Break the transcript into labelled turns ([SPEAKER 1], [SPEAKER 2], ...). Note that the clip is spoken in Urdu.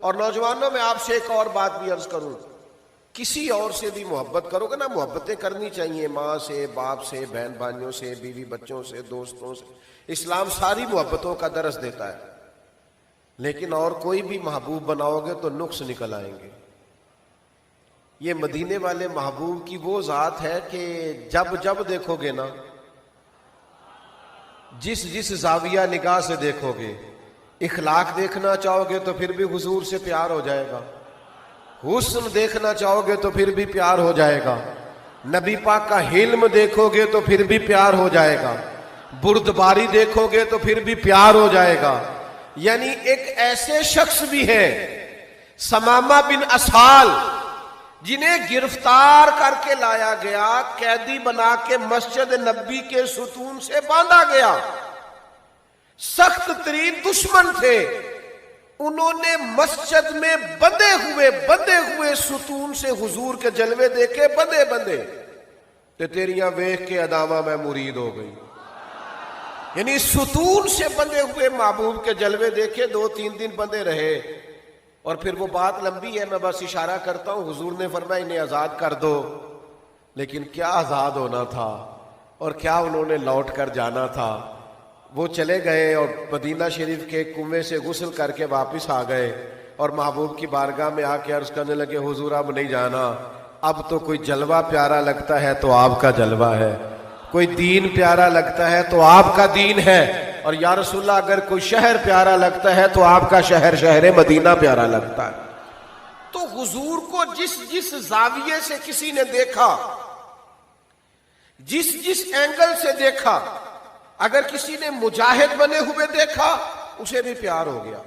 [SPEAKER 1] اور نوجوانوں میں آپ سے ایک اور بات بھی عرض کروں، کسی اور سے بھی محبت کرو گے نا، محبتیں کرنی چاہیے، ماں سے، باپ سے، بہن بھائیوں سے، بیوی بچوں سے، دوستوں سے، اسلام ساری محبتوں کا درس دیتا ہے، لیکن اور کوئی بھی محبوب بناؤ گے تو نقص نکل آئیں گے۔ یہ مدینے والے محبوب کی وہ ذات ہے کہ جب دیکھو گے نا، جس زاویہ نگاہ سے دیکھو گے، اخلاق دیکھنا چاہو گے تو پھر بھی حضور سے پیار ہو جائے گا، حسن دیکھنا چاہو گے تو پھر بھی پیار ہو جائے گا، نبی پاک کا حلم دیکھو گے تو پھر بھی پیار ہو جائے گا، بردباری دیکھو گے تو پھر بھی پیار ہو جائے گا۔ یعنی ایک ایسے شخص بھی ہیں ثمامہ بن اسال، جنہیں گرفتار کر کے لایا گیا، قیدی بنا کے مسجد نبی کے ستون سے باندھا گیا، سخت ترین دشمن تھے، انہوں نے مسجد میں بندھے ہوئے ستون سے حضور کے جلوے دیکھے، بندھے تے تیریاں ویکھ کے ادامہ میں مرید ہو گئی۔ یعنی ستون سے بندھے ہوئے محبوب کے جلوے دیکھے، 2-3 دن بندھے رہے، اور پھر وہ بات لمبی ہے، میں بس اشارہ کرتا ہوں۔ حضور نے فرمایا انہیں آزاد کر دو، لیکن کیا آزاد ہونا تھا اور کیا انہوں نے لوٹ کر جانا تھا۔ وہ چلے گئے اور مدینہ شریف کے کنویں سے غسل کر کے واپس آ گئے، اور محبوب کی بارگاہ میں آ کے عرض کرنے لگے، حضور اب نہیں جانا، اب تو کوئی جلوہ پیارا لگتا ہے تو آپ کا جلوہ ہے، کوئی دین پیارا لگتا ہے تو آپ کا دین ہے، اور یا رسول اللہ اگر کوئی شہر پیارا لگتا ہے تو آپ کا شہر مدینہ پیارا لگتا ہے۔ تو حضور کو جس زاویے سے کسی نے دیکھا، جس اینگل سے دیکھا، اگر کسی نے مجاہد بنے ہوئے دیکھا، اسے بھی پیار ہو گیا۔